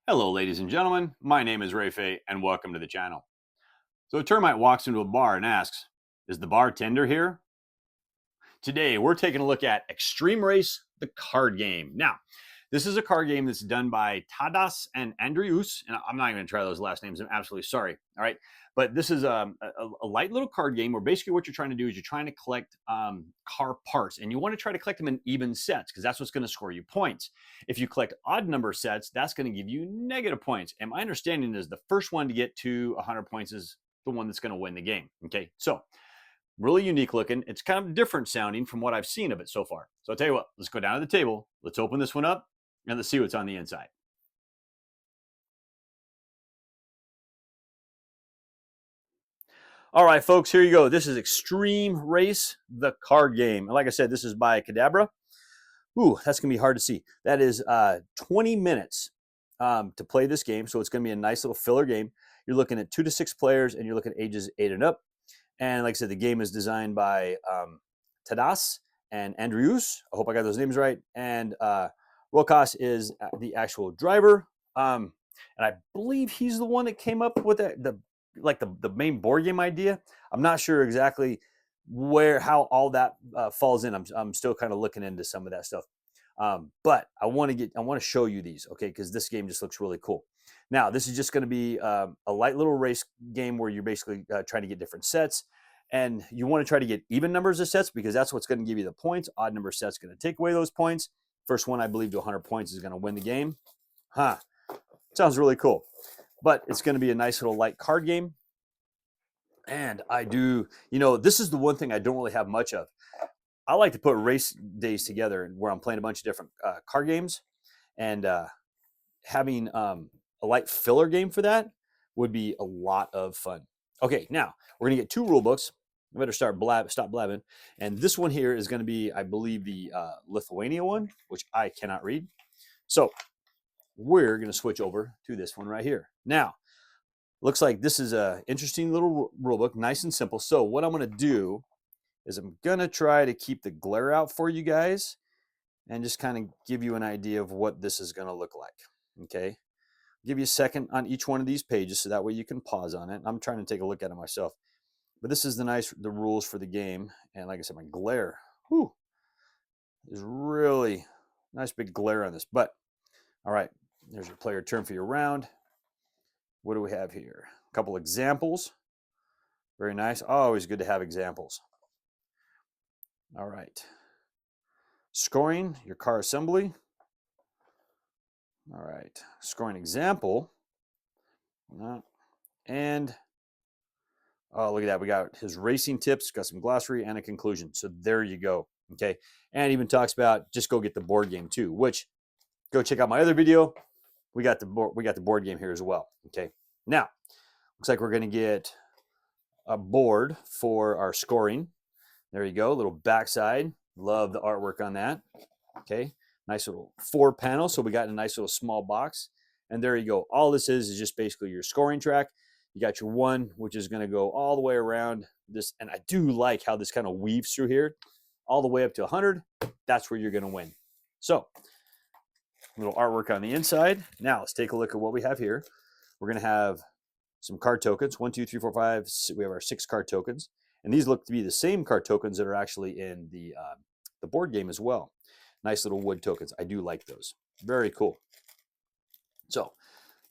Hello, ladies and gentlemen. My name is Phay, and welcome to the channel. So, a termite walks into a bar and asks, "Is the bartender here?" Today, we're taking a look at Extreme Race, the card game. Now, this is a card game that's done by Tadas and Andrius, and I'm not even going to try those last names. I'm absolutely sorry. All right. But this is a light little card game where basically what you're trying to do is you're trying to collect car parts, and you want to try to collect them in even sets because that's what's going to score you points. If you collect odd number sets, that's going to give you negative points. And my understanding is the first one to get to 100 points is the one that's going to win the game. Okay. So, really unique looking. It's kind of different sounding from what I've seen of it so far. So I'll tell you what, let's go down to the table. Let's open this one up and let's see what's on the inside. All right, folks, here you go. This is Extreme Race, the card game. And like I said, this is by Cadabra. Ooh, that's going to be hard to see. That is 20 minutes to play this game. So it's going to be a nice little filler game. You're looking at 2 to 6 players and you're looking at ages 8 and up. And like I said, the game is designed by Tadas and Andrius. I hope I got those names right. And Rokas is the actual driver. And I believe he's the one that came up with the main board game idea. I'm not sure exactly how all that falls in. I'm still kind of looking into some of that stuff. But I want to show you these, okay? Because this game just looks really cool. Now, this is just going to be a light little race game where you're basically trying to get different sets. And you want to try to get even numbers of sets because that's what's going to give you the points. Odd number sets going to take away those points. First one, I believe, to 100 points is going to win the game. Huh. Sounds really cool. But it's going to be a nice little light card game. And I do, this is the one thing I don't really have much of. I like to put race days together where I'm playing a bunch of different card games. And having a light filler game for that would be a lot of fun. Okay, now we're gonna get 2 rule books. I better stop blabbing. And this one here is gonna be, I believe, the Lithuania one, which I cannot read. So we're gonna switch over to this one right here. Now, looks like this is a interesting little rule book, nice and simple. So what I'm gonna do is I'm gonna try to keep the glare out for you guys and just kind of give you an idea of what this is gonna look like. Okay, give you a second on each one of these pages so that way you can pause on it. I'm trying to take a look at it myself. But this is the rules for the game. And like I said, my glare, is really nice big glare on this. But all right, there's your player turn for your round. What do we have here? A couple examples. Very nice. Always good to have examples. All right. Scoring, your car assembly. All right. Scoring example. And oh, look at that. We got his racing tips, got some glossary, and a conclusion. So there you go. Okay. And even talks about just go get the board game too, which go check out my other video. We got the board game here as well. Okay. Now, looks like we're going to get a board for our scoring. There you go. A little backside. Love the artwork on that. Okay. Nice little 4 panel. So we got a nice little small box. And there you go. All this is just basically your scoring track. You got your 1, which is going to go all the way around this. And I do like how this kind of weaves through here all the way up to 100. That's where you're going to win. So a little artwork on the inside. Now let's take a look at what we have here. We're going to have some card tokens. 1, 2, 3, 4, 5. We have our 6 card tokens. And these look to be the same card tokens that are actually in the board game as well. Nice little wood tokens. I do like those. Very cool. So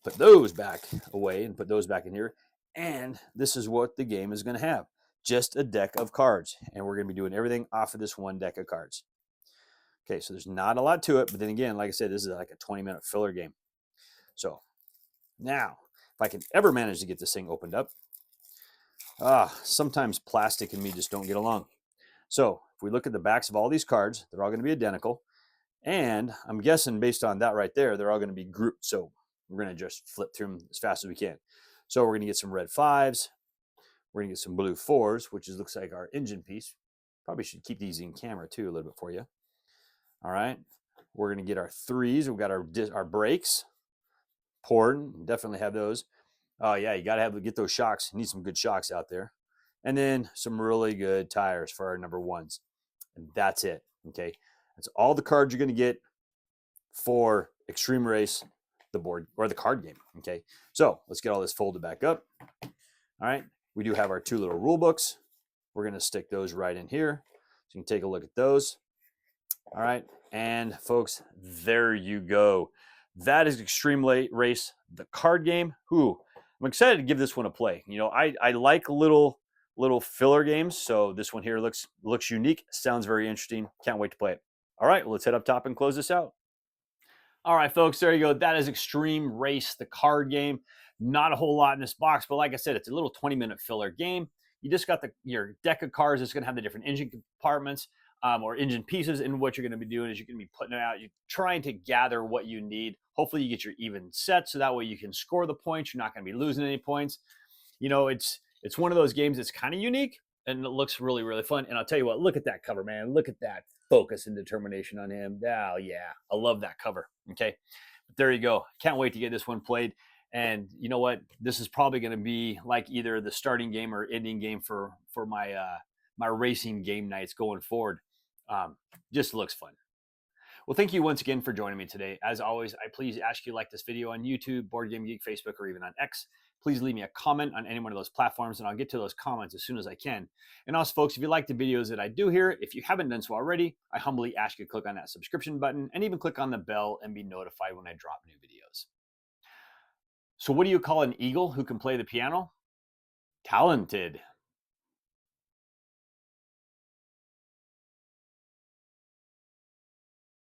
put those back away and put those back in here. And this is what the game is going to have. Just a deck of cards. And we're going to be doing everything off of this one deck of cards. Okay, so there's not a lot to it. But then again, like I said, this is like a 20-minute filler game. So now, if I can ever manage to get this thing opened up, sometimes plastic and me just don't get along. So if we look at the backs of all these cards, they're all going to be identical. And I'm guessing based on that right there, they're all going to be grouped. So we're going to just flip through them as fast as we can. So we're going to get some red 5s. We're going to get some blue 4s, which looks like our engine piece. Probably should keep these in camera too a little bit for you. All right. We're going to get our 3s. We've got our brakes. Important. Definitely have those. Oh, yeah, you got to get those shocks. You need some good shocks out there. And then some really good tires for our number 1s. And that's it. Okay. That's all the cards you're going to get for Extreme Race, the board or the card game. Okay, so let's get all this folded back up. All right, we do have our 2 little rule books. We're going to stick those right in here, so you can take a look at those. All right, and folks, there you go. That is Extreme Race, the card game. Ooh, I'm excited to give this one a play. You know, I like little filler games, so this one here looks unique. Sounds very interesting. Can't wait to play it. All right, well, let's head up top and close this out. All right, folks, there you go. That is Extreme Race, the card game. Not a whole lot in this box, but like I said, it's a little 20-minute filler game. You just got your deck of cards that's going to have the different engine compartments or engine pieces, and what you're going to be doing is you're going to be putting it out. You're trying to gather what you need. Hopefully you get your even set, so that way you can score the points. You're not going to be losing any points. You know, it's one of those games that's kind of unique, and it looks really, really fun. And I'll tell you what, look at that cover, man. Look at that focus and determination on him. Oh, yeah, I love that cover. Okay, but there you go. Can't wait to get this one played. And you know what? This is probably going to be like either the starting game or ending game for my my racing game nights going forward. Just looks fun. Well, thank you once again for joining me today. As always, I please ask you like this video on YouTube, Board Game Geek, Facebook, or even on X. Please leave me a comment on any one of those platforms, and I'll get to those comments as soon as I can. And also, folks, if you like the videos that I do here, if you haven't done so already, I humbly ask you to click on that subscription button and even click on the bell and be notified when I drop new videos. So what do you call an eagle who can play the piano? Talented.